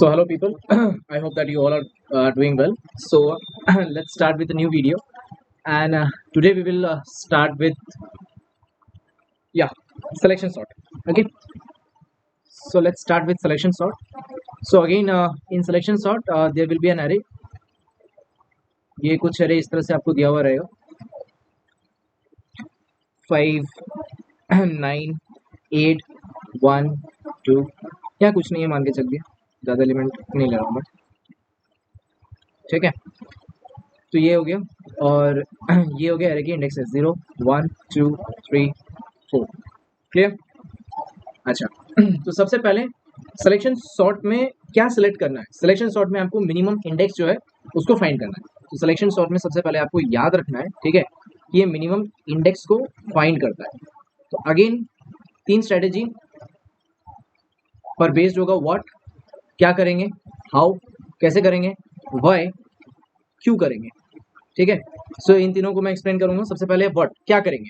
So hello people, I hope that you all are doing well. So let's start with a new video, and today we will start with selection sort. Okay, so let's start with selection sort. So again in selection sort there will be an array. ये कुछ array इस तरह से आपको दिया हुआ रहेगा 5 9 8 1 2 या कुछ नहीं है मान के चल दिया, ज़्यादा एलिमेंट नहीं ले रहा हूँ मैं, ठीक है। तो ये हो गया और ये हो गया एरे की इंडेक्स है 0 1 2 3 4। क्लियर? अच्छा तो सबसे पहले सिलेक्शन सॉर्ट में क्या सिलेक्ट करना है। सिलेक्शन सॉर्ट में आपको मिनिमम इंडेक्स जो है उसको फाइंड करना है। तो सिलेक्शन सॉर्ट में सबसे पहले आपको याद रखना है, ठीक है, कि ये मिनिमम इंडेक्स को फाइंड करता है। तो अगेन 3 स्ट्रेटेजी पर बेस्ड होगा। व्हाट क्या करेंगे, हाउ कैसे करेंगे, व्हाई क्यों करेंगे, ठीक है। सो इन तीनों को मैं एक्सप्लेन करूंगा। सबसे पहले व्हाट क्या करेंगे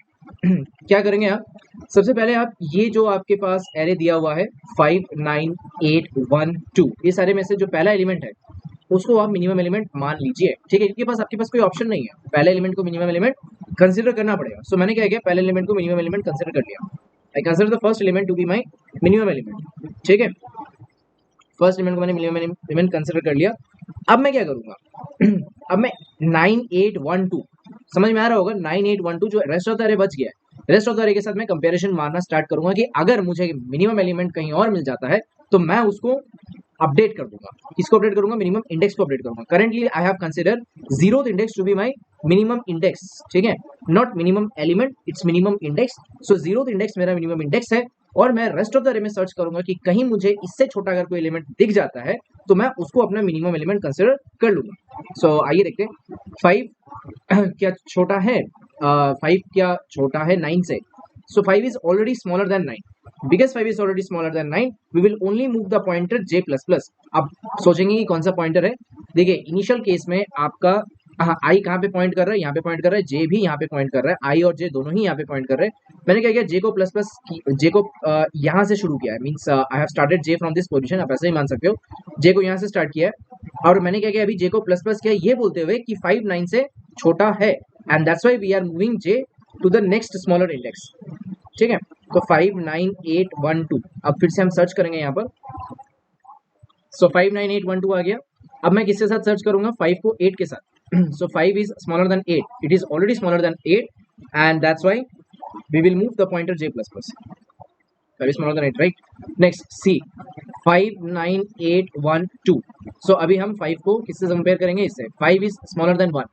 क्या करेंगे आप, सबसे पहले आप ये जो आपके पास एरे दिया हुआ है 5 9 8 1 2, इस एरे में से जो पहला एलिमेंट है उसको आप मिनिमम एलिमेंट मान लीजिए, ठीक है। क्योंकि आपके पास कोई ऑप्शन नहीं है, पहले एलिमेंट को मिनिमम एलिमेंट कंसिडर करना पड़ेगा। सो मैंने क्या किया, पहले एलिमेंट को मिनिमम एलिमेंट कंसिडर कर लिया। I consider the first element to be my minimum element, ठीक है। फर्स्ट एलिमेंट को मैंने मिनिमम एलिमेंट कंसिडर कर लिया। अब मैं क्या करूंगा अब मैं 9 8 1 2, समझ में आ रहा होगा, 9 8 1 2 जो रेस्ट ऑफ द एरे बच गया है, रेस्ट ऑफ द एरे के साथ मैं कंपैरिजन मारना स्टार्ट करूंगा कि अगर मुझे मिनिमम एलिमेंट कहीं और मिल जाता है तो मैं उसको अपडेट कर दूंगा। किसको अपडेट करूंगा, मिनिमम इंडेक्स को अपडेट करूंगा। Currently I have consider 0th index to be my minimum index, ठीक है, not minimum element, it's minimum index. So 0th index मेरा मिनिमम इंडेक्स है और मैं रेस्ट ऑफ द एरे में सर्च करूंगा कि कहीं मुझे इससे छोटा अगर कोई एलिमेंट दिख जाता है तो मैं उसको अपना मिनिमम एलिमेंट कंसीडर कर लूंगा। सो आइए देखते हैं 5 क्या छोटा है, 5 क्या छोटा है 9 से। So 5 is already smaller than 9। Because 5 is already smaller than 9 we will only move the pointer j plus plus. अब सोचेंगे कि कौन सा पॉइंटर है। देखिए इनिशियल केस में आपका आई कहाँ पे पॉइंट कर रहा है, यहाँ पे पॉइंट कर रहा है, जे भी यहाँ पे पॉइंट कर रहा है, आई और जे दोनों ही यहाँ पे पॉइंट कर रहे हैं। मैंने क्या किया, जे को प्लस प्लस जे को यहाँ से शुरू किया है, means I have started J from this position, आप ऐसे ही मान सकते हो। जे को यहाँ से स्टार्ट किया है और मैंने क्या किया, अभी जे को प्लस प्लस किया ये बोलते हुए कि 5 9 से छोटा है, and that's why we are moving J to the next smaller index, ठीक है। तो 5 9 8 1 2, अब फिर से हम सर्च करेंगे यहाँ पर। सो 5 9 8 1 2 आ गया। अब मैं किसके साथ सर्च करूंगा, 5 को 8 के साथ। so 5 is smaller than 8, it is already smaller than 8, and that's why we will move the pointer j plus plus. 5 is smaller than 8, right? Next c 5 9 8 1 2। so अभी हम 5 को किससे कंपेयर करेंगे, इससे। 5 is smaller than 1।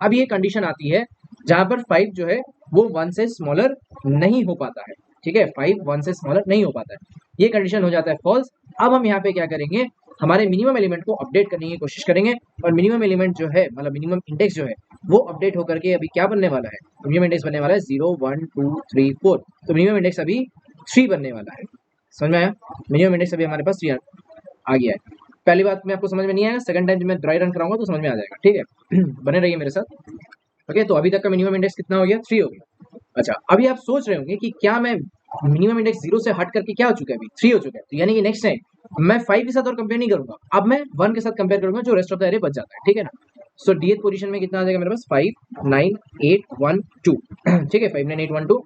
अब ये condition आती है जहां पर 5 जो है वो 1 से स्मॉलर नहीं हो पाता है, ठीक है। 5 1 से स्मॉलर नहीं हो पाता है, ये कंडीशन हो जाता है फॉल्स। अब हम यहाँ पे क्या करेंगे, हमारे मिनिमम एलिमेंट को अपडेट करने की कोशिश करेंगे और मिनिमम एलिमेंट जो है, मतलब मिनिमम इंडेक्स जो है वो अपडेट होकर के अभी क्या बनने वाला है, मिनिमम इंडेक्स बनने वाला है 0 1 2 3 4। तो मिनिमम इंडेक्स अभी 3 बनने वाला है। समझ में आया, मिनिमम इंडेक्स अभी हमारे पास 3 आ गया है। पहली बात में आपको समझ में नहीं आया, सेकंड टाइम जब मैं ड्राई रन कराऊंगा तो समझ में आ जाएगा, ठीक है। बने रहिए मेरे साथ, ओके। तो अभी तक का मिनिमम इंडेक्स कितना हो गया, 3 हो गया। अच्छा अभी आप सोच रहे होंगे कि क्या मैं मिनिमम इंडेक्स 0 से हट करके क्या हो चुका है, अभी 3 हो चुका है, तो यानी कि नेक्स्ट टाइम मैं 5 के साथ और कंपेयर नहीं करूंगा, अब मैं 1 के साथ कंपेयर करूंगा, जो रेस्ट ऑफ द एरे बच जाता है, ठीक है ना। सो डीएथ पोजीशन में कितना आ जाएगा मेरे पास, 5 9 8 1 2, ठीक है, 5 9 8 1 2।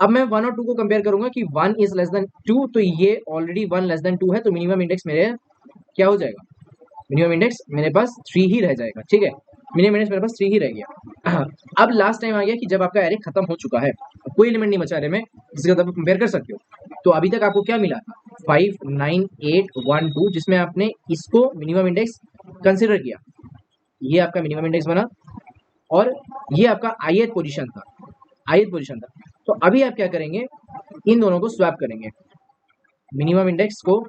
अब मैं 1 और 2 को कंपेयर करूंगा कि 1 इज लेस देन 2, तो ये ऑलरेडी 1 लेस देन 2 है, तो मिनिमम इंडेक्स मेरे क्या हो जाएगा, मिनिमम इंडेक्स मेरे पास 3 ही रह जाएगा, ठीक है। मिनिमम इंडेक्स मेरे पास 3 ही रह गया। अब लास्ट टाइम आ गया कि जब आपका एरे खत्म हो चुका है, कोई एलिमेंट नहीं बचा एरे में जिसके साथ आप कंपेयर कर सकते हो। तो अभी तक आपको क्या मिला, 5 9 8 1 2, जिसमें आपने इसको मिनिमम इंडेक्स कंसिडर किया, ये आपका मिनिमम इंडेक्स बना और ये आपका ith पोजीशन था, ith पोजीशन था। तो अभी आप क्या करेंगे, इन दोनों को स्वैप करेंगे, मिनिमम इंडेक्स को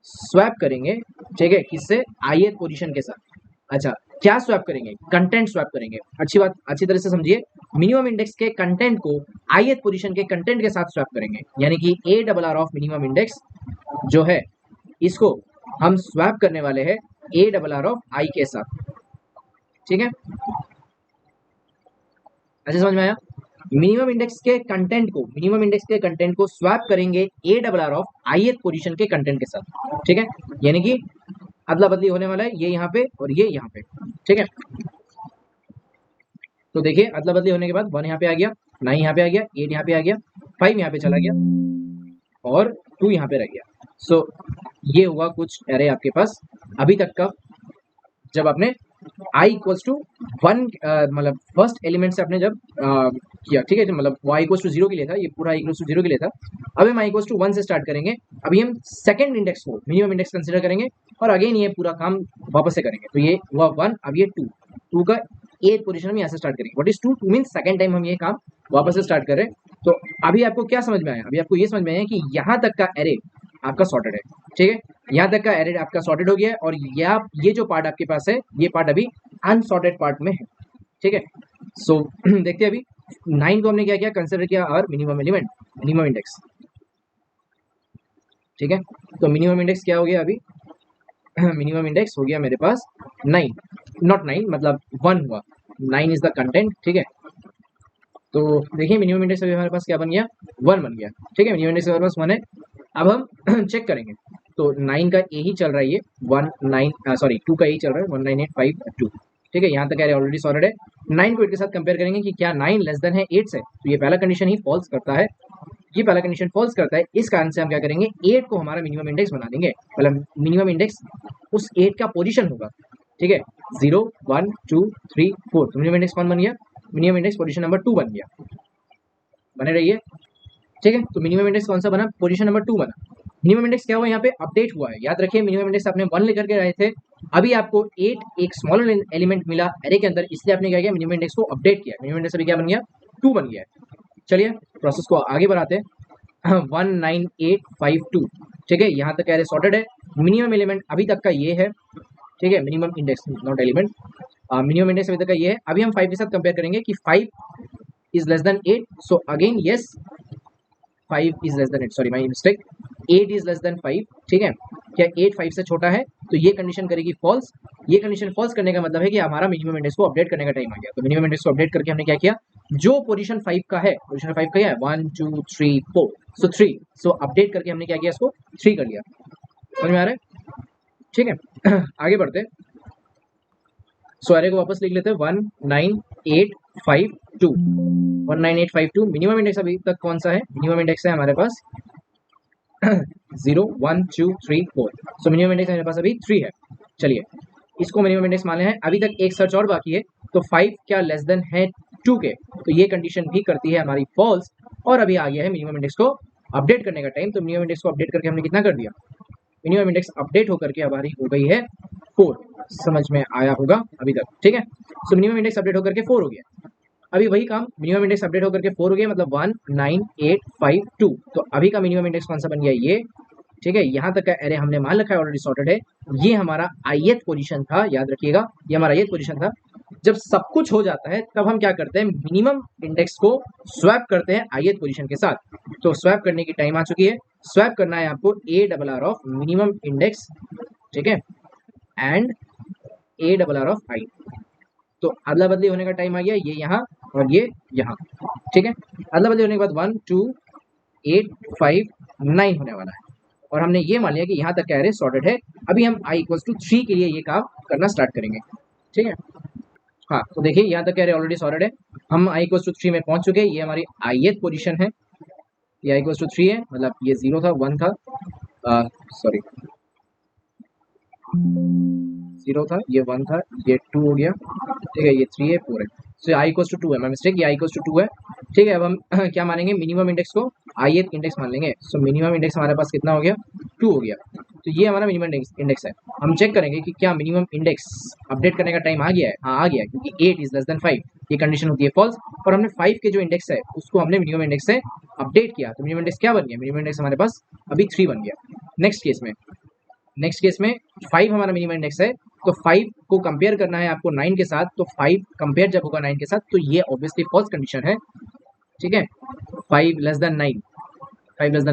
स्वैप करेंगे, ठीक है, किससे, ith पोजीशन के साथ। अच्छा क्या स्वैप करेंगे, कंटेंट स्वैप करेंगे। अच्छी बात, अच्छी तरह से समझिए, मिनिमम इंडेक्स के कंटेंट को ith पोजीशन के कंटेंट के साथ स्वैप करेंगे, यानी कि ARR ऑफ मिनिमम इंडेक्स जो है इसको हम स्वैप करने वाले हैं ARR ऑफ i के साथ, ठीक है। अच्छा समझ में आया। मिनिमम इंडेक्स के कंटेंट को स्वैप करेंगे ए double R of ith position के कंटेंट के साथ, ठीक है। यानी कि अदला बदली होने वाला है, ये यहाँ पे और ये यहाँ पे, ठीक है। तो देखिए अदला बदली होने के बाद 1 यहाँ पे आ गया, 9 यहाँ पे आ गया, 8 यहाँ पे आ गया, 5 यहाँ पे चला गया और 2 यहाँ पे रह गया। सो ये हुआ कुछ एरे आपके पास अभी तक का, जब आपने i इक्वल्स टू 1 मतलब फर्स्ट एलिमेंट से आपने जब किया, ठीक है। मतलब y इक्वल्स टू 0 के लिए था, ये पूरा इक्वल्स टू 0 के लिए था। अब हम i इक्वल्स टू 1 से स्टार्ट करेंगे। अभी हम सेकंड इंडेक्स को मिनिमम इंडेक्स कंसीडर करेंगे और अगेन ये पूरा काम वापस से करेंगे। तो ये हुआ 1, अब ये 2 का 8 पोजीशन हम यहाँ से स्टार्ट करेंगे। What is 2 means second time हम ये काम वापस से स्टार्ट कर रहे हैं। तो अभी आपको क्या समझ में आया? अभी आपको ये समझ में आया कि यहाँ तक का एरे आपका सॉर्टेड है, ठीक है। यहाँ तक का एरे आपका सॉर्टेड हो गया है और ये जो पार्ट आपके पास है, ये पार्ट अभी अनसॉर्टेड पार्ट में है, ठीक है। सो देखते हैं अभी 9 को हमने क्या किया, कंसिडर किया और मिनिमम एलिमेंट, मिनिमम इंडेक्स, ठीक है। तो मिनिमम इंडेक्स क्या हो गया अभी? मिनिमम इंडेक्स हो गया मेरे पास 9, नॉट 9 मतलब 1 हुआ, 9 इज द कंटेंट, ठीक है। तो देखिए मिनिमम इंडेक्स अभी हमारे पास क्या बन गया, 1 बन गया, ठीक है। मिनिमम इंडेक्स हमारे पास 1 है। अब हम चेक करेंगे। तो 9 का ए ही चल रहा है, ये 2 का ए चल रहा है, 19852, ठीक है। यहाँ तक एरे ऑलरेडी सॉर्टेड है। 9 को 8 के साथ कंपेयर करेंगे कि क्या 9 लेस देन है 8 से, तो ये पहला कंडीशन ही फॉल्स करता है, ये पहला कंडीशन फॉल्स करता है। इस कारण से हम क्या करेंगे, 8 को हमारा मिनिमम इंडेक्स बना देंगे। मतलब मिनिमम इंडेक्स उस 8 का पोजीशन होगा, ठीक है। 0 1 2 3 4, तो मिनिमम इंडेक्स कौन बन गया? मिनिमम इंडेक्स पोजीशन नंबर 2 बन गया, बने रहिए, ठीक है। तो मिनिमम इंडेक्स कौन सा बना? पोजीशन नंबर 2 बना। मिनिमम इंडेक्स क्या हुआ? यहाँ पे अपडेट हुआ है। याद रखिए मिनिमम इंडेक्स आपने 1 लेकर के आए थे, अभी आपको 8 एक स्मॉलर एलिमेंट मिला एरे के अंदर, इसलिए आपने क्या किया, मिनिमम इंडेक्स को अपडेट किया। मिनिमम इंडेक्स अभी क्या बन गया? 2 बन गया है। चलिए प्रोसेस को आगे बढ़ाते हैं। 19852, ठीक है। यहाँ तक एरे सॉर्टेड है। मिनिमम एलिमेंट अभी तक का ये है, ठीक है। Minimum index not element, minimum index अभी तक का ये है। अभी हम 5 के साथ कंपेयर करेंगे कि 5 is less than 8, so again yes 5 is less than 8, sorry my mistake, 8 is less than 5, ठीक है। क्या 8 5 से छोटा है? तो ये कंडीशन करेगी फॉल्स। ये कंडीशन फॉल्स करने का मतलब है कि हमारा मिनिमम इंडेक्स को अपडेट करने का टाइम आ गया। तो मिनिमम इंडेक्स को अपडेट करके हमने क्या किया, जो पोजीशन 5 का है, पोजीशन 5 का है 1 2 3 4, सो 3, सो अपडेट करके हमने क्या किया, इसको 3 कर लिया। समझ में आ रहा है? ठीक है। आगे बढ़ते हैं। सो एरे को वापस लिख लेते हैं, 19852, 19852। मिनिमम इंडेक्स अभी तक कौन सा है? मिनिमम इंडेक्स है हमारे पास 0 1 2 3 4, सो मिनिमम इंडेक्स मेरे पास अभी 3 है। चलिए इसको मिनिमम इंडेक्स मान हैं। अभी तक एक सर्च और बाकी है। तो 5 क्या लेस देन है 2 के, तो ये कंडीशन भी करती है हमारी फॉल्स। और अभी आ गया है मिनिमम इंडेक्स को अपडेट करने का टाइम। तो मिनिमम इंडेक्स को अपडेट करके हमने कितना कर दिया, मिनिमम इंडेक्स अपडेट होकर के हमारी हो गई है 4। समझ में आया होगा अभी तक, ठीक है। सो मिनिमम इंडेक्स अपडेट होकर के 4 हो गया। अभी वही काम, मिनिमम इंडेक्स अपडेट होकर के 4 हो गया, मतलब 19852। तो अभी का मिनिमम इंडेक्स कौन सा बन गया, ये, ठीक है। यहाँ तक का एरे हमने मान रखा है, ऑलरेडी सॉर्टेड है। ये हमारा ith पोजीशन था, याद रखिएगा ये हमारा ith पोजीशन था। जब सब कुछ हो जाता है तब हम क्या करते हैं, मिनिमम इंडेक्स को स्वैप करते हैं ith पोजीशन के साथ। तो स्वैप करने की टाइम आ चुकी है। स्वैप करना है आपको a double R of minimum index, ठीक है, and a double R of i। तो अदला बदली होने का टाइम आ गया, ये यहाँ और ये यहाँ, ठीक है। अदला बदली होने के बाद 1 2 8 5 9 होने वाला है। और हमने ये मान लिया कि यहाँ तक का एरे सॉर्टेड है। अभी हम i इक्वल्स टू 3 के लिए ये काम करना स्टार्ट करेंगे, ठीक है। हाँ तो देखिए यहाँ तक का एरे ऑलरेडी सॉर्टेड है। हम i इक्वल्स टू 3 में पहुंच चुके हैं। ये हमारी ith पोजीशन है, ये i इक्वल्स टू 3 है, मतलब ये 0 था 1 था, सॉरी 0 था, ये 1 था, ये 2 हो गया, ठीक है, ये 3 है 4 है। सो i इक्वल्स टू 2 है, मैं मिस्टेक, ये i इक्वल्स टू 2 है, ठीक है। अब हम क्या मानेंगे, मिनिमम इंडेक्स को ith इंडेक्स मान लेंगे। सो मिनिमम इंडेक्स हमारे पास कितना हो गया, 2 हो गया। तो ये हमारा मिनिमम इंडेक्स है। हम चेक करेंगे कि क्या मिनिमम इंडेक्स अपडेट करने का टाइम आ गया है। हाँ आ गया है, क्योंकि 8 इज लेस देन 5, ये कंडीशन होती है फॉल्स। और हमने 5 के जो इंडेक्स है उसको हमने मिनिमम इंडेक्स से अपडेट किया। तो मिनिमम इंडेक्स क्या बन गया, मिनिमम इंडेक्स हमारे पास अभी 3 बन गया। नेक्स्ट केस में 5 हमारा मिनिमम इंडेक्स है। तो 5 को कंपेयर करना है आपको 9 के साथ। तो 5 कंपेयर जब होगा 9 के साथ तो ये ऑब्वियसली फॉल्स कंडीशन है, ठीक है। 5 लेस देन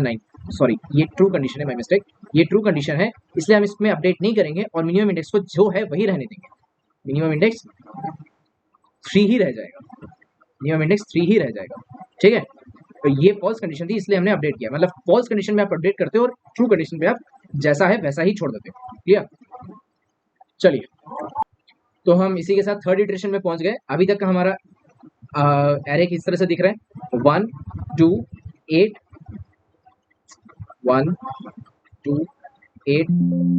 9, सॉरी ये ट्रू कंडीशन है, माय मिस्टेक, ये ट्रू कंडीशन है, इसलिए हम इसमें अपडेट नहीं करेंगे और मिनिमम इंडेक्स को जो है वही रहने देंगे। मिनिमम इंडेक्स 3 ही रह जाएगा, मिनिमम इंडेक्स 3 ही रह जाएगा। ठीक है, तो ये फॉल्स कंडीशन थी इसलिए हमने अपडेट किया। मतलब फॉल्स कंडीशन में आप अपडेट करते हो और ट्रू कंडीशन पे आप जैसा है वैसा ही छोड़ देते हो। क्लियर? चलिए, तो हम इसी के साथ थर्ड इटरेशन में पहुंच गए। अभी तक का हमारा एरे किस तरह से दिख रहा है, 1 2 8 1 2 8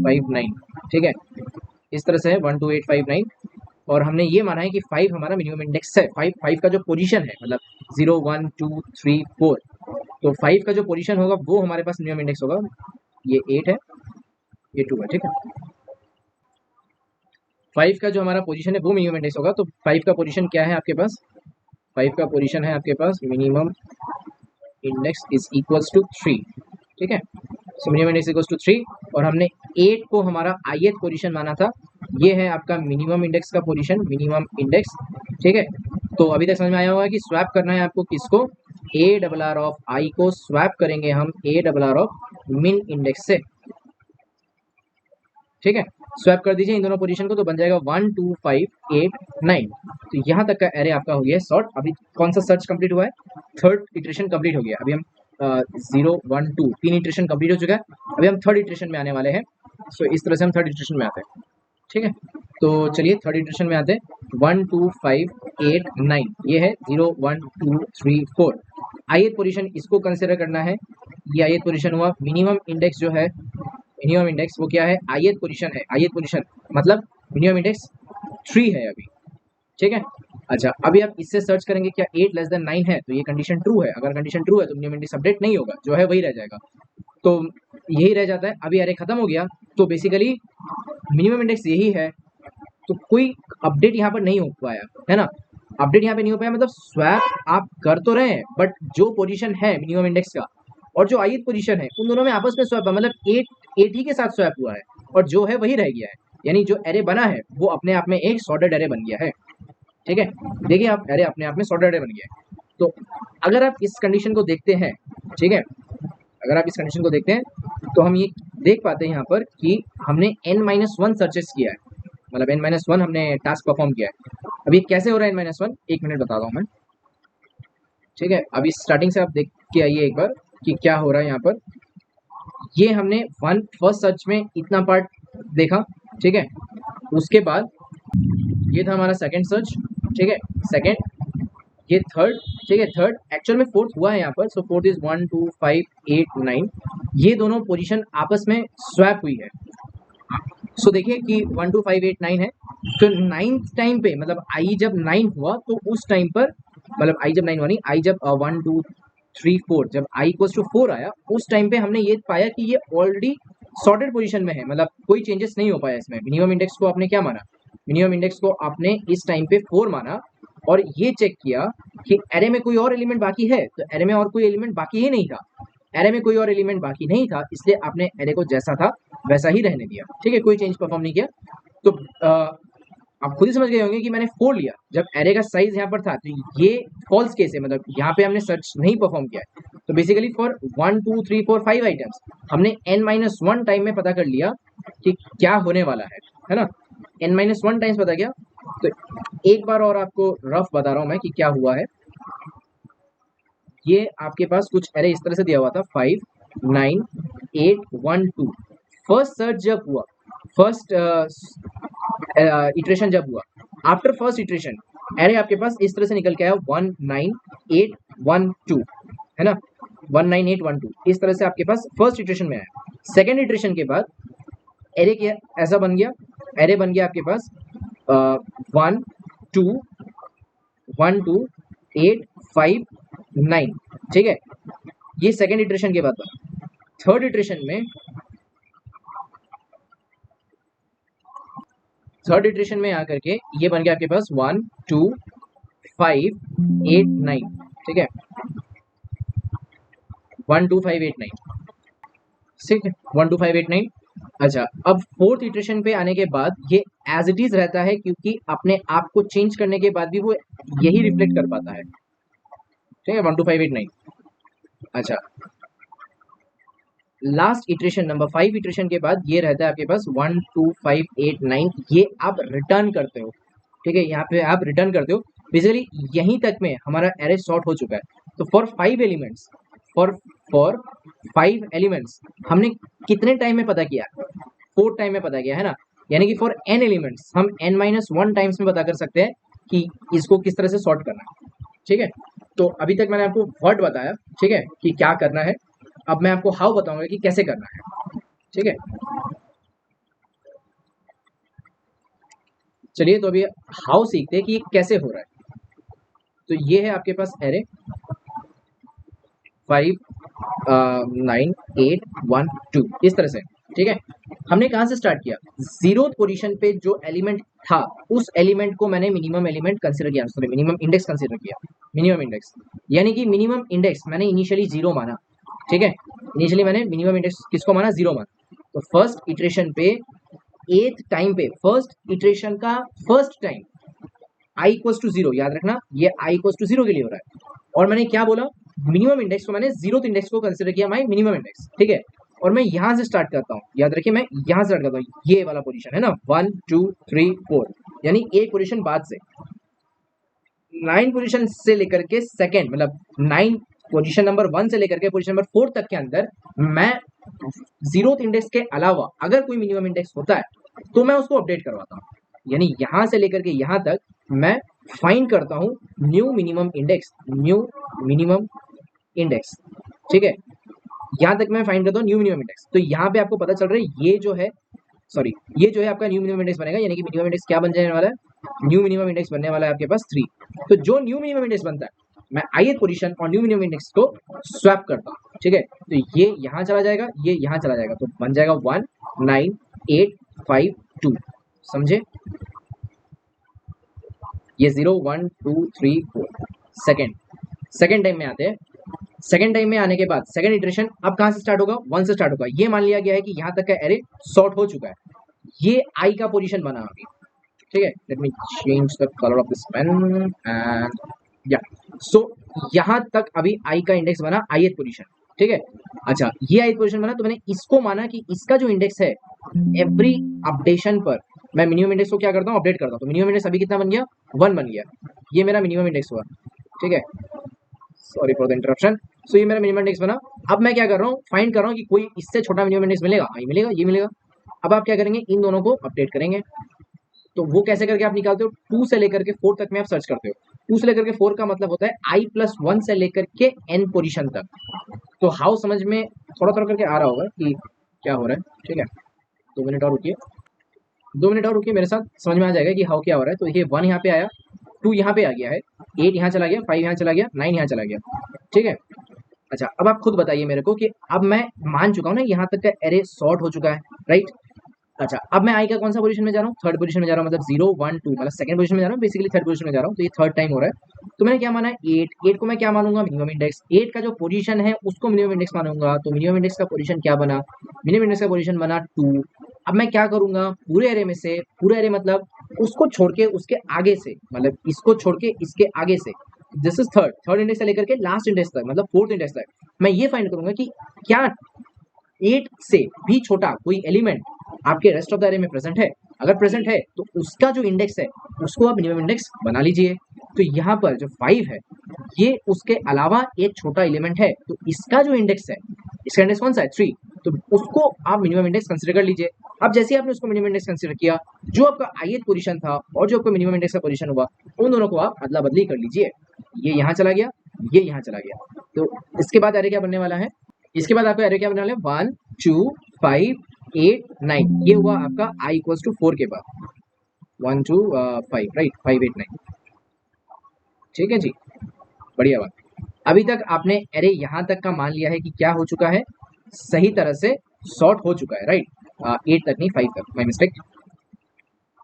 5 9। ठीक है, इस तरह से है 1 2 8 5 9। और हमने ये माना है कि 5 हमारा मिनिमम इंडेक्स है। 5 का जो पोजीशन है, मतलब 0 1 2 3 4, तो 5 का जो पोजीशन होगा वो हमारे पास मिनिमम इंडेक्स होगा। ये 8 है, ये 2 है। ठीक है, 5 का जो हमारा पोजीशन है वो मिनिमम इंडेक्स होगा। तो 5 का पोजीशन क्या है आपके पास, 5 का पोजीशन है आपके पास minimum index is equals to 3। ठीक है, so minimum index equals to 3। और हमने 8 को हमारा ith पोजीशन माना था। ये है आपका मिनिमम इंडेक्स का पोजीशन, मिनिमम इंडेक्स। ठीक है, तो अभी तक समझ में आया होगा कि स्वैप करना है आपको किसको, a double R of i को स्वैप करेंगे हम a डबल आर ऑफ मिन इंडेक्स से। ठीक है, स्वैप कर दीजिए इन दोनों पोजीशन को, तो बन जाएगा 1 2 5 8 9। तो यहाँ तक का एरे आपका हो गया सॉर्ट। अभी कौन सा सर्च कंप्लीट हुआ है, थर्ड इटरेशन कंप्लीट हो गया। अभी हम 0 1 2 तीन इटरेशन कंप्लीट हो चुका है। अभी हम थर्ड इटरेशन में आने वाले हैं। सो इस तरह से हम थर्ड इटरेशन में आते हैं। ठीक है, तो चलिए थर्ड इटरेशन में आते हैं। 1 2 5 8 9, ये है 0 1 2 3 4। ith पोजीशन इसको कंसिडर करना है। ये ith पोजीशन हुआ। मिनिमम इंडेक्स जो है, मिनिमम इंडेक्स वो क्या है, ith पोजीशन है। ith पोजीशन मतलब मिनिमम इंडेक्स 3 है अभी। ठीक है, अच्छा अभी आप इससे सर्च करेंगे क्या 8 लेस देन 9 है, तो ये कंडीशन ट्रू है। अगर कंडीशन ट्रू है तो मिनिमम इंडेक्स अपडेट नहीं होगा, जो है वही रह जाएगा। तो यही रह जाता है। अभी अरे खत्म हो गया, तो बेसिकली मिनिमम इंडेक्स यही है। तो कोई अपडेट यहाँ पर नहीं हो पाया, है ना। अपडेट यहाँ पे नहीं हो पाया, मतलब स्वैप आप कर तो रहे हैं, बट जो पोजीशन है मिनिमम इंडेक्स का और जो ith पोजीशन है उन दोनों में आपस में स्वैप है। मतलब 8 ही के साथ स्वैप हुआ है और जो है वही रह गया है। यानी जो एरे बना है वो अपने आप में एक सॉर्टेड एरे बन गया है। ठीक है, देखिए आप, एरे अपने आप में सॉर्टेड एरे बन गया है। तो अगर आप इस कंडीशन को देखते हैं, ठीक है, अगर आप इस कंडीशन को देखते हैं तो हम ये देख पाते हैं यहाँ पर कि हमने n-1 सर्चेस किया है। मतलब n-1 हमने टास्क परफॉर्म किया है। अब ये कैसे हो रहा है n-1, एक मिनट बताता हूँ मैं। ठीक है, अभी स्टार्टिंग से आप देख के आइए एक बार कि क्या हो रहा है यहाँ पर। ये हमने फर्स्ट सर्च में इतना पार्ट देखा। ठीक है, उसके बाद ये था हमारा सेकंड सर्च। ठीक है, सेकंड, ये थर्ड। ठीक है, थर्ड एक्चुअल में फोर्थ हुआ है यहाँ पर। सो फोर्थ इज 1 2 5 8 9। ये दोनों पोजीशन आपस में स्वैप हुई है। सो देखिए कि 1 2 5 8 9 है। तो 9th टाइम पे, मतलब आई जब 9 हुआ तो उस टाइम पर, मतलब आई जब 9 हुआ नहीं, आई जब 1 2 3 4, जब आई इक्वल्स टू 4 आया उस टाइम पे हमने ये पाया कि ये ऑलरेडी सॉर्टेड पोजीशन में है। मतलब कोई चेंजेस नहीं हो पाया इसमें। मिनिमम इंडेक्स को आपने क्या माना, मिनिमम इंडेक्स को आपने इस टाइम पे 4 माना और ये चेक किया कि एरे में कोई और एलिमेंट बाकी है, तो एरे में और कोई एलिमेंट बाकी ही नहीं था। एरे में कोई और एलिमेंट बाकी नहीं था, इसलिए आपने एरे को जैसा था वैसा ही रहने दिया। ठीक है, कोई चेंज परफॉर्म नहीं किया। तो आप खुद ही समझ गए होंगे कि मैंने 4 लिया जब एरे का साइज यहाँ पर था, तो ये फॉल्स केस है। मतलब यहाँ पे हमने सर्च नहीं परफॉर्म किया है। तो बेसिकली फॉर 1 2 3 4 5 आइटम्स हमने n-1 टाइम में पता कर लिया कि क्या होने वाला है ना। n-1 टाइम्स पता किया। तो एक बार और आपको रफ बता रहा हूँ मैं कि क्या हुआ है। ये आपके पास कुछ एरे इस तरह से दिया हुआ था, 5 9 8 1 2। फर्स्ट सर्च जब हुआ, फर्स्ट इटरेशन जब हुआ, आफ्टर फर्स्ट इटरेशन एरे आपके पास इस तरह से निकल के आया 1 9 8 1 2, है ना। 1 9 8 1 2 इस तरह से आपके पास फर्स्ट इटरेशन में आया। सेकेंड इटरेशन के बाद एरे क्या ऐसा बन गया, एरे बन गया आपके पास 1 2 1 2 8 5 9। ठीक है, ये सेकेंड इटरेशन के बाद बना। थर्ड इटरेशन में, थर्ड इटरेशन में आकर के ये बन गया आपके पास 1 2 5 8 9। ठीक है, 1 2 5 8 9। ठीक है, 1 2 5 8 9। अच्छा, अब फोर्थ इटरेशन पे आने के बाद ये एज इट इज रहता है, क्योंकि अपने आप को चेंज करने के बाद भी वो यही रिफ्लेक्ट कर पाता है। ठीक है, 1 2 5 8 9। अच्छा, लास्ट इटरेशन नंबर 5 इटरेशन के बाद ये रहता है आपके पास 1 2 5 8 9। ये आप रिटर्न करते हो। ठीक है, यहाँ पे आप रिटर्न करते हो। बेसिकली यहीं तक में हमारा एरे सॉर्ट हो चुका है। तो for 5 elements, for for 5 elements हमने कितने टाइम में पता किया? 4 टाइम में पता किया है ना। यानी कि फॉर n एलिमेंट्स हम n-1 टाइम्स में पता कर सकते हैं कि इसको किस तरह से सॉर्ट करना है। ठीक है, तो अभी तक मैंने आपको व्हाट बताया, ठीक है, कि क्या करना है। अब मैं आपको हाउ बताऊंगा कि कैसे करना है। ठीक है, चलिए तो अभी हाउ सीखते हैं कि ये कैसे हो रहा है। तो ये है आपके पास एरे 5 9 8 1 2 इस तरह से। ठीक है, हमने कहाँ से स्टार्ट किया? 0th पोजीशन पे जो एलिमेंट था उस एलिमेंट को मैंने मिनिमम एलिमेंट कंसीडर किया, सॉरी मिनिमम इंडेक्स कंसीडर किया। मिनिमम इंडेक्स यानी कि मिनिमम इंडेक्स मैंने इनिशियली 0 माना। ठीक है, इनिशियली मैंने मिनिमम इंडेक्स किसको माना? 0 माना। तो फर्स्ट इटरेशन पे 8th टाइम पे, फर्स्ट इटरेशन का first time I equal to 0, याद रखना ये आई इक्वल टू 0 के लिए हो रहा है। और मैंने क्या बोला? मिनिमम इंडेक्स को मैंने 0th इंडेक्स को कंसीडर किया माई मिनिमम इंडेक्स। ठीक है, और मैं यहां से स्टार्ट करता हूं, याद रखिए मैं यहां से स्टार्ट करता हूं, ये वाला पोजीशन है ना 1 2 3 4, यानी एक पोजीशन बाद से 9 पोजीशन से लेकर के सेकंड, मतलब 9 पोजीशन नंबर 1 से लेकर के पोजीशन नंबर 4 तक के अंदर मैं 0th इंडेक्स के अलावा अगर कोई मिनिमम इंडेक्स होता है तो मैं उसको अपडेट करवाता हूँ। यानी यहां से लेकर के यहां तक मैं फाइंड करता हूं new minimum index, new minimum index. ठीक है, यहां तक मैं फाइंड करता हूं न्यू मिनिमम इंडेक्स। तो यहां पे आपको पता चल रहा है ये जो है, सॉरी ये जो है आपका न्यू मिनिमम इंडेक्स बनेगा। यानी कि मिनिमम इंडेक्स क्या बन जाने वाला है? न्यू मिनिमम इंडेक्स बनने वाला है आपके पास 3। तो जो न्यू मिनिमम इंडेक्स बनता है मैं ith पोजीशन और न्यू मिनिमम इंडेक्स को स्वैप करता हूँ। ठीक है, तो ये यहां चला जाएगा, ये यहां चला जाएगा, तो बन जाएगा 1 9 8 5 2। समझे? ये 0 1 2 3 4 सेकेंड टाइम में आते हैं। सेकेंड टाइम में आने के बाद सेकेंड इटरेशन अब कहां से स्टार्ट होगा? 1 से स्टार्ट होगा। ये मान लिया गया है कि यहां तक का एरे सॉर्ट हो चुका है, ये आई का पोजीशन बना अभी। ठीक है, let me change the colour of this pen and या सो यहां तक अभी आई का इंडेक्स बना ith पोजीशन। ठीक है, अच्छा ये ith पोजीशन बना तो मैंने इसको माना कि इसका जो इंडेक्स है एवरी अपडेशन पर मैं मिनिमम इंडेक्स को क्या करता हूँ? अपडेट करता हूँ। तो मिनिमम इंडेक्स अभी कितना बन गया? 1 बन गया। ये मेरा मिनिमम इंडेक्स हुआ। ठीक है, सॉरी फॉर द इंटरप्शन। सो ये मेरा मिनिमम इंडेक्स बना। अब मैं क्या कर रहा हूँ? फाइंड कर रहा हूँ कि कोई इससे छोटा मिनिमम इंडेक्स मिलेगा? हाँ, ये मिलेगा, ये मिलेगा। अब आप क्या करेंगे? इन दोनों को अपडेट करेंगे। तो वो कैसे करके आप निकालते हो? 2 से लेकर के 4 तक में आप सर्च करते हो। 2 से लेकर के 4 का मतलब होता है i+1 से लेकर के n पोजीशन तक। तो हाउ समझ में थोड़ा थोड़ा करके आ रहा होगा कि क्या हो रहा है। ठीक है, 2 मिनट और रुकिए, 2 मिनट और रुकिए, मेरे साथ समझ में आ जाएगा कि हाउ क्या हो रहा है। तो ये 1 यहाँ पे आया, 2 यहाँ पे आ गया है, 8 यहाँ चला गया, 5 यहाँ चला गया, 9 यहाँ चला गया। ठीक है, अच्छा अब आप खुद बताइए मेरे को कि अब मैं मान चुका हूँ ना यहाँ तक का एरे सॉर्ट हो चुका है, राइट। अच्छा अब मैं आई का कौन सा पोजीशन में जा रहा हूँ? थर्ड पोजीशन में जा रहा हूँ, मतलब 0 1 2, मतलब सेकंड पोजीशन में जा रहा हूँ, बेसिकली थर्ड पोजीशन में जा रहा हूँ। तो ये थर्ड टाइम हो रहा है। तो मैंने क्या माना है? 8 को मैं क्या मानूंगा? Minimum index. 8 का जो पोजीशन है उसको मिनिमम इंडेक्स मानूंगा। तो मिनिमम इंडेक्स का पोजीशन क्या बना? मिनिमम इंडेक्स का पोजीशन बना 2। अब मैं क्या करूंगा? पूरे एरे में से, पूरे एरे मतलब उसको छोड़ के उसके आगे से, मतलब इसको छोड़ के इसके आगे से, दिस इज थर्ड इंडेक्स से लेकर के लास्ट इंडेक्स तक, मतलब फोर्थ इंडेक्स तक मैं ये फाइंड करूंगा कि क्या 8 से भी छोटा कोई एलिमेंट आपके रेस्ट ऑफ द एरे में प्रेजेंट है। अगर प्रेजेंट है तो उसका जो इंडेक्स है उसको आप मिनिमम इंडेक्स बना लीजिए। तो यहाँ पर जो 5 है ये उसके अलावा एक छोटा एलिमेंट है, तो इसका जो इंडेक्स है, इसका इंडेक्स कौन सा है? 3। तो उसको आप मिनिमम इंडेक्स कंसीडर कर लीजिए। अब जैसे आपने उसको मिनिमम इंडेक्स कंसीडर किया, जो आपका ith पोजीशन था और जो आपका मिनिमम इंडेक्स का पोजीशन हुआ, उन दोनों को आप अदला बदली कर लीजिए। ये यहाँ चला गया, ये यहाँ चला गया। तो इसके बाद एरे क्या बनने वाला है? इसके बाद आपका एरे क्या बनने वाला है? 1 2 5 8 9। ये हुआ आपका i इक्वल्स टू 4 के बाद 1 2 5, राइट, 5 8 9। ठीक है जी, बढ़िया बात। अभी तक आपने एरे यहाँ तक का मान लिया है कि क्या हो चुका है? सही तरह से सॉर्ट हो चुका है, राइट। 8 तक नहीं, 5 तक, माय मिस्टेक।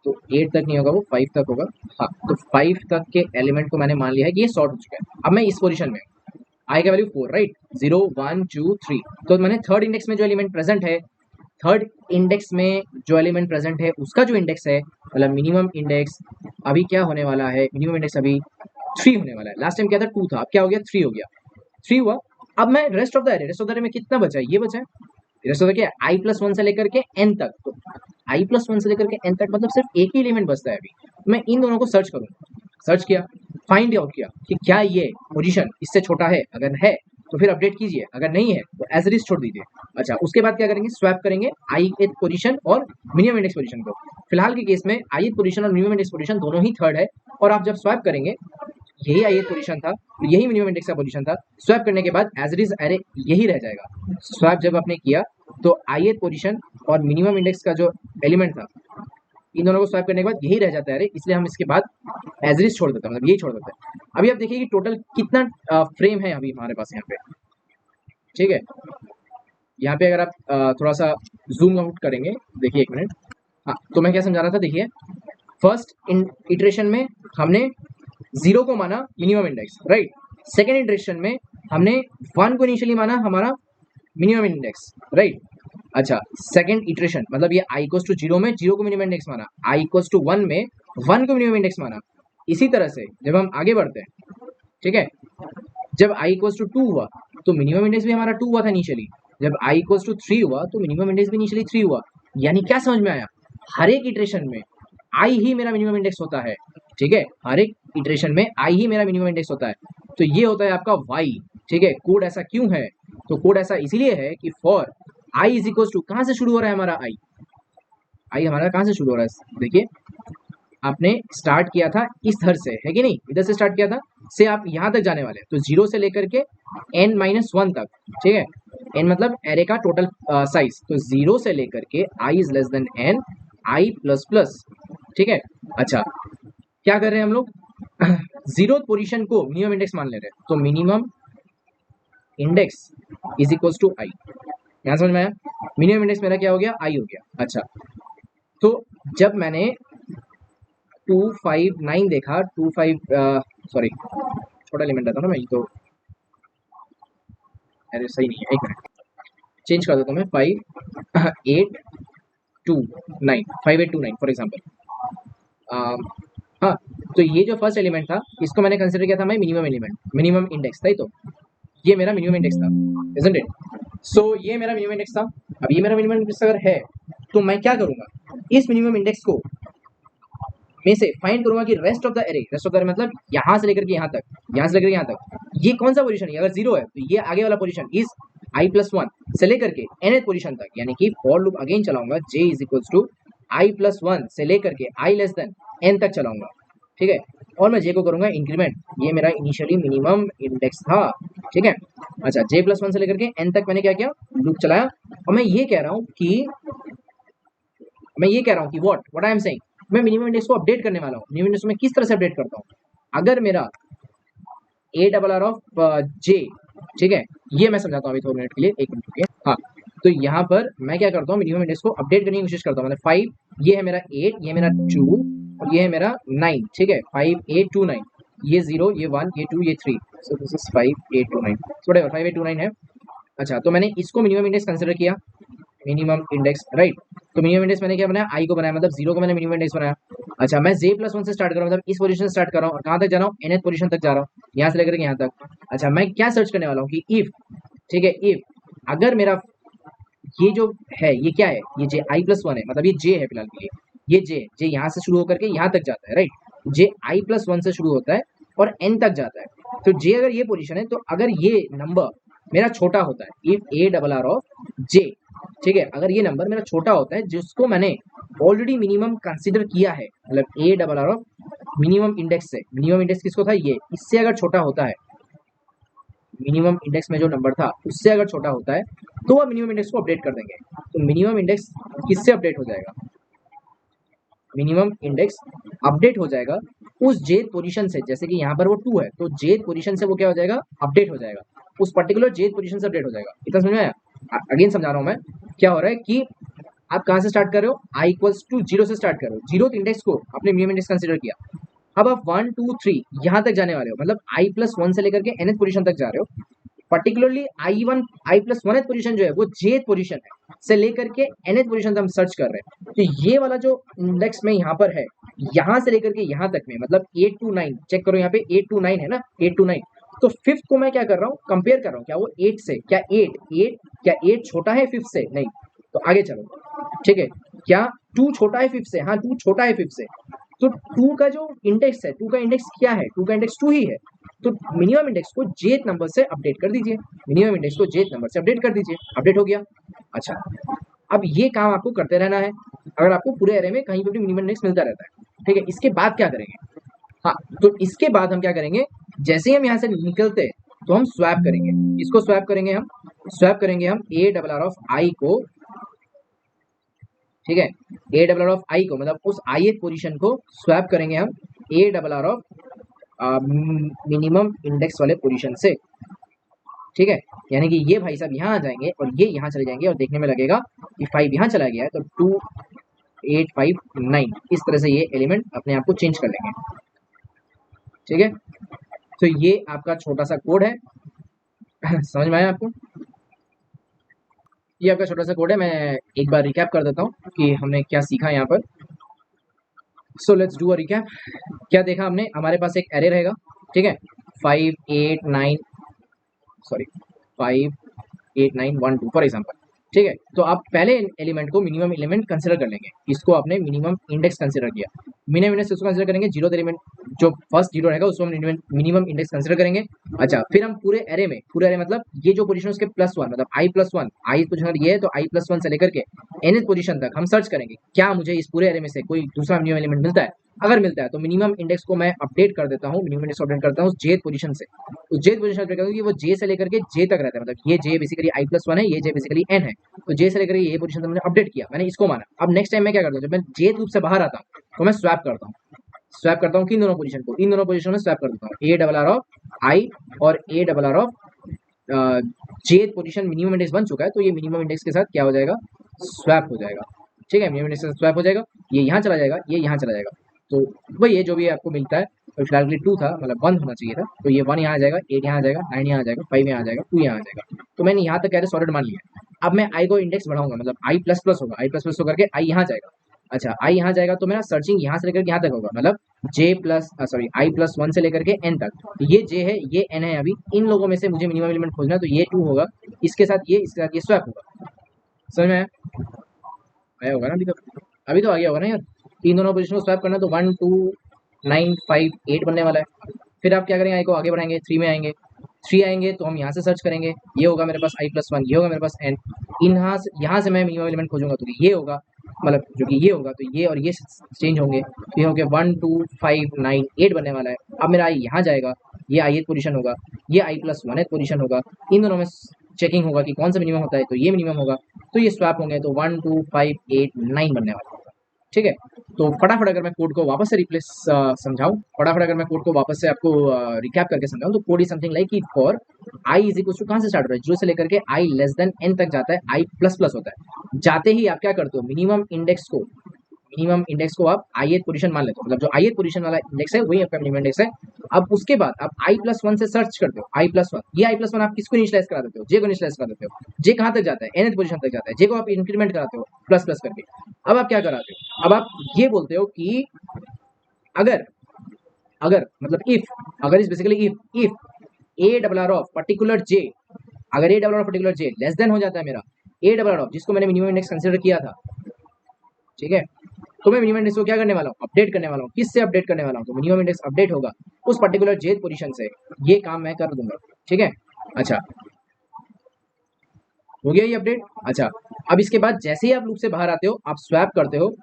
तो 8 तक नहीं होगा, वो 5 तक होगा। हाँ, तो 5 तक के एलिमेंट को मैंने मान लिया है कि ये सॉर्ट हो चुका है। अब मैं इस पोजीशन में, आई का वैल्यू 4, राइट, 0 1 2 3। तो मैंने थर्ड इंडेक्स में जो एलिमेंट प्रेजेंट है, थर्ड इंडेक्स में जो एलिमेंट प्रेजेंट है उसका जो इंडेक्स है, मतलब मिनिमम इंडेक्स अभी क्या होने वाला है? मिनिमम इंडेक्स अभी 3 होने वाला है। लास्ट टाइम क्या था? 2 था, अब क्या हो गया? 3 हो गया। 3 हुआ। अब मैं रेस्ट ऑफ द एरे में कितना बचा है? ये बचा है। रेस्ट ऑफ द क्या? i+1 से लेकर के n तक। तो i+1 से लेकर के n तक मतलब सिर्फ एक ही एलिमेंट बचता है अभी। मैं इन दोनों को सर्च करूँ, सर्च किया, फाइंड आउट किया कि क्या ये पोजीशन इससे छोटा है, अगर है तो फिर अपडेट कीजिए, अगर नहीं है तो एज इट इज छोड़ दीजिए। अच्छा, उसके बाद क्या करेंगे, स्वैप करेंगे ith पोजीशन और मिनिमम इंडेक्स पोजीशन को। फिलहाल के केस में ith पोजीशन और मिनिमम इंडेक्स पोजीशन दोनों ही थर्ड है, और आप जब स्वैप करेंगे यही ith पोजीशन था, तो यही मिनिमम इंडेक्स का पोजीशन था। स्वैप करने के बाद एज इट इज अरे यही रह जाएगा। स्वैप जब आपने किया तो ith पोजीशन और मिनिमम इंडेक्स का जो एलिमेंट था, इन दोनों को स्वैप करने के बाद यही रह जाता है अरे, इसलिए हम इसके बाद एज इट इज छोड़ देते हैं, मतलब यही छोड़ देते हैं। अभी आप देखिए कि टोटल कितना फ्रेम है अभी हमारे पास यहाँ पे, ठीक है। यहाँ पे अगर आप थोड़ा सा जूम आउट करेंगे, देखिए एक मिनट। हाँ, तो मैं क्या समझा रहा था, देखिए फर्स्ट इटरेशन में हमने 0 को माना minimum index, right. Second iteration में हमने 1 को इनिशियली माना हमारा मिनिमम इंडेक्स, राइट। अच्छा, सेकेंड इटरेशन मतलब ये i इक्वल्स टू 0 में 0 को मिनिमम इंडेक्स माना, i इक्वल्स टू 1 में 1 को मिनिमम इंडेक्स माना। इसी तरह से जब हम आगे बढ़ते हैं, ठीक है, जब i इक्वल्स टू 2 हुआ तो मिनिमम इंडेक्स भी हमारा 2 हुआ था इनिशियली। जब i इक्वल्स टू 3 हुआ तो मिनिमम इंडेक्स भी इनिशियली 3 हुआ। यानी क्या समझ में आया, हर एक इटरेशन में i ही मेरा मिनिमम इंडेक्स होता है, ठीक है। हर एक इटरेशन में i ही मेरा मिनिमम इंडेक्स होता है। तो ये होता है आपका y, ठीक है। कोड ऐसा क्यों है, तो कोड ऐसा इसीलिए है कि for i is equals to, कहाँ से शुरू हो रहा है हमारा i हमारा कहाँ से शुरू हो रहा है, देखिए आपने स्टार्ट किया था इस धर से, है कि नहीं, इधर से स्टार्ट किया था, से आप यहाँ तक जाने वाले हैं, तो 0 से लेकर के n-1 तक, ठीक है। n मतलब एरे का टोटल साइज, तो 0 से लेकर के i is less than n, i plus plus, ठीक है। अच्छा, क्या कर रहे हैं हम लोग, 0th पोजीशन को मिनिमम इंडेक्स मान ले रहे हैं, तो minimum index is equals to i। यहाँ समझ में आया, मिनिमम इंडेक्स मेरा क्या हो गया, i हो गया। अच्छा, तो जब मैंने 259 देखा, 25 सॉरी छोटा एलिमेंट था ना मैं, तो अरे सही नहीं है, एक मिनट चेंज कर देता हूँ मैं, 5829 फॉर एग्जाम्पल। हाँ, तो ये जो फर्स्ट एलिमेंट था इसको मैंने कंसिडर किया था मैं मिनिमम एलिमेंट, मिनिमम इंडेक्स था, तो ये मेरा मिनिमम इंडेक्स था, इजंट इट। सो ये मेरा मिनिमम इंडेक्स था। अब ये मेरा मिनिमम इंडेक्स अगर है तो मैं क्या करूंगा, इस मिनिमम इंडेक्स को में से फाइंड करूंगा कि rest of the array, rest of the array मतलब यहाँ से लेकर के यहाँ तक, यहाँ से लेकर के यहाँ तक, ये कौन सा पोजीशन है, अगर 0 है तो ये आगे वाला पोजीशन इज i प्लस 1 से लेकर के nth पोजीशन तक, यानी कि फॉर लूप अगेन चलाऊंगा j is equals to i plus 1 से लेकर के i लेस देन n तक चलाऊंगा, ठीक है। और मैं j को करूंगा इंक्रीमेंट, ये मेरा इनिशियली मिनिमम इंडेक्स था, ठीक है। अच्छा, j प्लस 1 से लेकर के n तक मैंने क्या किया, लूप चलाया, और मैं ये कह रहा हूँ कि व्हाट आई एम सेइंग, मैं मिनिमम इंडेक्स को अपडेट करने वाला हूँ। मिनिमम इंडेक्स में किस तरह से अपडेट करता हूँ, अगर मेरा ARR ऑफ j, ठीक है, ये मैं समझाता हूँ अभी थोड़े मिनट के लिए, एक मिनट रुकिए। हाँ, तो यहाँ पर मैं क्या करता हूँ, मिनिमम इंडेक्स को अपडेट करने की कोशिश करता हूँ। मतलब 5, ये है मेरा 8, ये मेरा 2 और ये है मेरा 9, ठीक है। 5 8 2 9, ये 0, ये 1, ये 2, ये 3, so this is 5 8 2 9, so whatever 5 8 2 9 है। अच्छा, तो मैंने इसको मिनिमम इंडेक्स कंसिडर किया, मिनिमम इंडेक्स, राइट। तो मिनिमम इंडेक्स मैंने क्या बनाया, i को बनाया, मतलब 0 को मैंने मिनिमम इंडेक्स बनाया। अच्छा, मैं j प्लस 1 से स्टार्ट कर रहा हूँ, मतलब इस पोजीशन से स्टार्ट कर रहा हूँ, और कहाँ तक जा रहा हूँ, nth पोजीशन तक जा रहा हूँ, यहाँ से लेकर के यहाँ तक। अच्छा, मैं क्या सर्च करने वाला हूँ कि इफ, ठीक है, इफ अगर मेरा ये जो है ये क्या है, ये j i प्लस 1 है, मतलब ये j है फिलहाल के लिए, ये j यहाँ से शुरू होकर के यहाँ तक जाता है, राइट। j i प्लस 1 से शुरू होता है और n तक जाता है। तो j अगर ये पोजीशन है, तो अगर ये नंबर मेरा छोटा होता है, इफ ARR ऑफ j, ठीक है, अगर ये नंबर मेरा छोटा होता है जिसको मैंने ऑलरेडी मिनिमम कंसीडर किया है, मतलब ARR ऑफ मिनिमम इंडेक्स से, मिनिमम इंडेक्स किसको था, ये, इससे अगर छोटा होता है, मिनिमम इंडेक्स में जो नंबर था उससे अगर छोटा होता है, तो वह मिनिमम इंडेक्स को अपडेट कर देंगे। तो मिनिमम इंडेक्स किससे अपडेट हो जाएगा, मिनिमम इंडेक्स अपडेट हो जाएगा उस जेथ पोजीशन से, जैसे कि यहाँ पर वो 2 है, तो जेथ पोजीशन से वो क्या हो जाएगा, अपडेट हो जाएगा, उस पर्टिकुलर जेथ पोजीशन से अपडेट हो जाएगा। इतना समझ में आया। अगेन समझा रहा हूँ मैं, क्या हो रहा है कि आप कहाँ से स्टार्ट कर रहे हो, i इक्वल्स टू 0 से स्टार्ट कर रहे हो, 0th इंडेक्स को आपने मिनिमम इंडेक्स कंसीडर किया। अब आप 1 2 3 यहाँ तक जाने वाले हो, मतलब i प्लस 1 से लेकर के nth पोजीशन तक जा रहे हो। Particularly i plus 1th position जो है वो jth पोजीशन है, से लेकर के nth पोजीशन तक हम सर्च कर रहे हैं। तो ये वाला जो इंडेक्स में यहाँ पर है, यहाँ से लेकर के यहाँ तक में, मतलब 8 to 9, चेक करो यहाँ पे 8 to 9 है ना, 8 to 9। तो फिफ्थ को मैं क्या कर रहा हूँ, कंपेयर कर रहा हूँ, क्या वो 8 से, क्या 8 छोटा है फिफ्थ से, नहीं। तो आगे चलो, ठीक है, क्या 2 छोटा है फिफ्थ से, हाँ 2 छोटा है फिफ्थ से, तो टू का जो इंडेक्स है, टू का इंडेक्स क्या है, टू का इंडेक्स टू ही है, तो मिनिमम इंडेक्स को जेथ नंबर से अपडेट कर दीजिए, मिनिमम इंडेक्स को जेथ नंबर से अपडेट कर दीजिए, अपडेट हो गया। अच्छा, अब ये काम आपको करते रहना है अगर आपको पूरे एरे में कहीं पर भी मिनिमम इंडेक्स मिलता रहता है, ठीक है। इसके बाद क्या करेंगे, हाँ, तो इसके बाद हम क्या करेंगे, जैसे ही हम यहाँ से निकलते हैं तो हम स्वैप करेंगे, इसको स्वैप करेंगे हम, स्वैप करेंगे हम ए डबल आर ऑफ आई को, ठीक है, ए डबल आर ऑफ आई को, मतलब उस आई पोजीशन को स्वैप करेंगे हम ए double R of minimum index वाले पोजीशन से, ठीक है। यानी कि ये भाई साहब यहाँ आ जाएंगे और ये यहाँ चले जाएंगे और देखने में लगेगा कि 5 यहाँ चला गया है, तो 2 8 5 9 इस तरह से ये एलिमेंट अपने आप को चेंज कर लेंगे, ठीक है। तो ये आपका छोटा सा कोड है समझ में आया आपको, ये आपका छोटा सा कोड है। मैं एक बार रिकैप कर देता हूँ कि हमने क्या सीखा यहाँ पर। So let's do a recap. क्या देखा हमने, हमारे पास एक एरे रहेगा, ठीक है, 5 8 9 सॉरी 5 8 9 1 2 फॉर एग्जाम्पल, ठीक है। तो आप पहले एलिमेंट को मिनिमम एलिमेंट कंसिडर कर लेंगे, इसको आपने मिनिमम इंडेक्स कंसिडर किया, मिनिमम इंडेक्स उसको कंसिडर करेंगे, जीरो एलिमेंट जो फर्स्ट जीरो रहेगा उसको हम मिनिमम इंडेक्स कंसिडर करेंगे। अच्छा, फिर हम पूरे एरे में, पूरे एरे मतलब ये जो पोजीशन उसके +1 मतलब i+1, आई पोजीशन ये है तो i+1 से लेकर के nth पोजीशन तक हम सर्च करेंगे क्या मुझे इस पूरे एरे में से कोई दूसरा मिनिमम एलिमेंट मिलता है। अगर मिलता है तो मिनिमम इंडेक्स को मैं अपडेट कर देता हूँ, मिनिमम इंडेक्स अपडेट करता हूँ जेथ पोजीशन से, उस जेथ पोजीशन अपडेट करूँगी, वो जे से लेकर के जे तक रहता है, मतलब ये जे बेसिकली i+1 है, ये जे बेसिकली n है, तो जे से लेकर ये पोजीशन मैंने अपडेट किया, मैंने इसको माना। अब नेक्स्ट टाइम मैं क्या करता हूँ, जब मैं जेथ लूप से बाहर आता हूँ तो मैं स्वैप करता हूँ, स्वैप करता हूँ किन दोनों पोजीशन को, इन दोनों पोजीशन में स्वैप कर देता हूँ, ए डबल आर ऑफ आई और ए डबल आर ऑफ जेथ पोजीशन मिनिमम इंडेक्स बन चुका है, तो ये मिनिमम इंडेक्स के साथ क्या हो जाएगा, स्वैप हो जाएगा, ठीक है, मिनिमम इंडेक्स के साथ स्वैप हो जाएगा, ये यहाँ चला जाएगा, ये यहाँ चला जाएगा, तो वही है जो भी आपको मिलता है। तो फिलहाल के लिए 2 था, मतलब 1 होना चाहिए था, तो ये 1 यहाँ आ जाएगा, 8 यहाँ आ जाएगा, 9 यहाँ आ जाएगा, 5 यहाँ आ जाएगा, 2 यहाँ आ जाएगा, तो मैंने यहाँ तक कैरे सॉलिड मान लिया। अब मैं आई को इंडेक्स बढ़ाऊंगा, मतलब आई प्लस प्लस होगा, आई प्लस प्लस होकर के आई यहाँ जाएगा। अच्छा, आई यहाँ जाएगा तो मेरा सर्चिंग यहाँ से लेकर यहाँ तक होगा, मतलब जे प्लस सॉरी i+1 से लेकर के n तक, ये j है ये n है, अभी इन लोगों में से मुझे मिनिमम एलिमेंट खोजना है, तो ये 2 होगा, इसके साथ ये स्वैप होगा, समझ में आया, आया होगा ना अभी तक, अभी तो आ गया होगा ना यार। तीन दोनों पोजीशन को स्वैप करना तो 1 2 9 5 8 बनने वाला है। फिर आप क्या करेंगे, आई को आगे बढ़ाएंगे, 3 में आएंगे, 3 आएंगे तो हम यहाँ से सर्च करेंगे, ये होगा मेरे पास i+1, ये होगा मेरे पास n, यहाँ से मैं मिनिमम एलिमेंट खोजूंगा तो ये होगा, मतलब जो कि ये होगा, तो ये और ये चेंज होंगे, तो ये हो गया 1 2 5 9 8 बनने वाला है। अब मेरा आई यहाँ जाएगा, ये i पोजीशन होगा, ये i+1 पोजीशन होगा, इन दोनों में चेकिंग होगा कि कौन सा मिनिमम होता है, तो ये मिनिमम होगा, तो ये स्वैप होंगे, तो 1 2 5 8 9 बनने वाला होगा, ठीक है। तो फटाफट अगर मैं कोड को वापस से रिप्लेस समझाऊं, फटाफट अगर मैं कोड को वापस से आपको रिकैप करके समझाऊं, तो कोड इज समथिंग लाइक कि for I is equal to कहाँ से स्टार्ट होता है, जीरो से लेकर के आई लेस देन एन तक जाता है, आई प्लस प्लस होता है, जाते ही आप क्या करते हो, मिनिमम इंडेक्स को आप आई पोजीशन मान लेते हो, मतलब जो आई पोजीशन वाला इंडेक्स है वही आपका मिनिमम इंडेक्स है। अब उसके बाद आप i+1 से सर्च करते हो, i+1, ये i+1 आप किसको इनिशियलाइज करा देते हो, जे को इनिशियलाइज करा देते हो, जे कहाँ तक जाता है, nth पोजीशन तक जाता है, जे को आप इंक्रीमेंट कराते हो प्लस प्लस करके। अब आप क्या कराते हो, अब आप ये बोलते हो कि अगर अगर मतलब अगर is basically if A double R of particular J, अगर A double R of particular J less than हो जाता है मेरा ए डबल आर ऑफ जिसको मैंने मिनिमम इंडेक्स कंसीडर किया था, ठीक है, तो मैं मिनिमम इंडेक्स को क्या करने वाला हूँ, अपडेट करने वाला हूँ, किससे अपडेट करने वाला हूँ, तो मिनिमम इंडेक्स अपडेट होगा उस पर्टिकुलर जेथ पोजीशन से, ये काम मैं कर दूंगा, ठीक है। अच्छा, हो गया ये अपडेट। अच्छा, अब इसके बाद जैसे ही आप लूप से बाहर आते हो आप स्वैप करते हो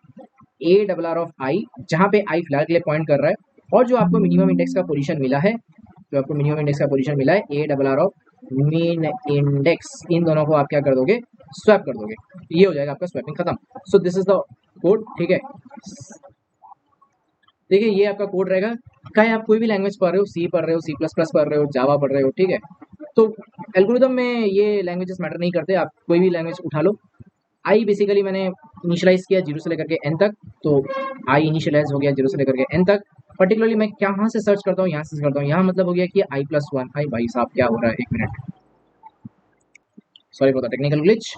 ए डबल आर ऑफ आई, जहाँ पे आई फिलहाल के लिए पॉइंट कर रहा है, और जो आपको मिनिमम इंडेक्स का पोजीशन मिला है, जो आपको मिनिमम इंडेक्स का पोजीशन मिला है A double R of min index, इन दोनों को आप क्या कर दोगे, स्वैप कर दोगे, ये हो जाएगा आपका स्वैपिंग खत्म। So this is the code, ठीक है। देखिए ये आपका कोड रहेगा, चाहे आप कोई भी लैंग्वेज पढ़ रहे हो, सी पढ़ रहे हो, C++ पढ़ रहे हो, जावा पढ़ रहे हो, ठीक है, तो एल्गोरिदम में ये लैंग्वेजेस मैटर नहीं करते, आप कोई भी लैंग्वेज उठा लो। आई बेसिकली मैंने इनिशियलाइज किया 0 से लेकर के n तक, तो आई इनिशियलाइज हो गया 0 से लेकर के n तक। पर्टिकुलरली मैं कहाँ से सर्च करता हूँ, यहाँ से करता हूँ, यहाँ मतलब हो गया कि i+1, आई भाई साहब क्या हो रहा है, 1 minute, sorry for the technical glitch.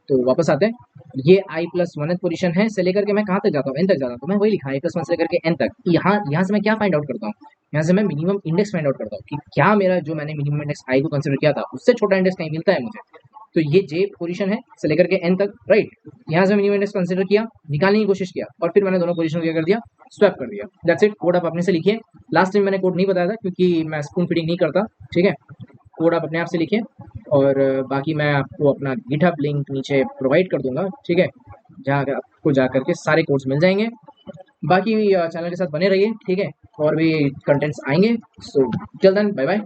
तो वापस आते हैं, ये i+1 पोजीशन है, से लेकर के मैं कहाँ तक जाता हूँ, n तक जाता हूँ, तो मैं वही लिखा i+1 से लेकर के n तक। यहाँ से मैं क्या फाइंड आउट करता हूँ, यहाँ से मैं मिनिमम इंडेक्स फाइंड आउट करता हूँ कि क्या मेरा जो मैंने मिनिमम इंडेक्स i को कंसिडर किया था उससे छोटा इंडेक्स कहीं मिलता है मुझे, तो ये जे पोजीशन है से लेकर के एन तक, राइट। यहाँ से मिनिमम इंडेक्स कंसिडर किया, निकालने की कोशिश किया, और फिर मैंने दोनों पोजीशन को क्या कर दिया, स्वैप कर दिया। That's it. कोड आप अपने से लिखिए। लास्ट टाइम मैंने कोड नहीं बताया था क्योंकि मैं स्पून फीडिंग नहीं करता, ठीक है। कोड आप अपने आप से लिखिए, और बाकी मैं आपको अपना गिटहब लिंक नीचे प्रोवाइड कर दूंगा, ठीक है, जहाँ आपको जा करके सारे कोड्स मिल जाएंगे। बाकी चैनल के साथ बने रहिए, ठीक है, और भी कंटेंट्स आएंगे। So till then, bye bye.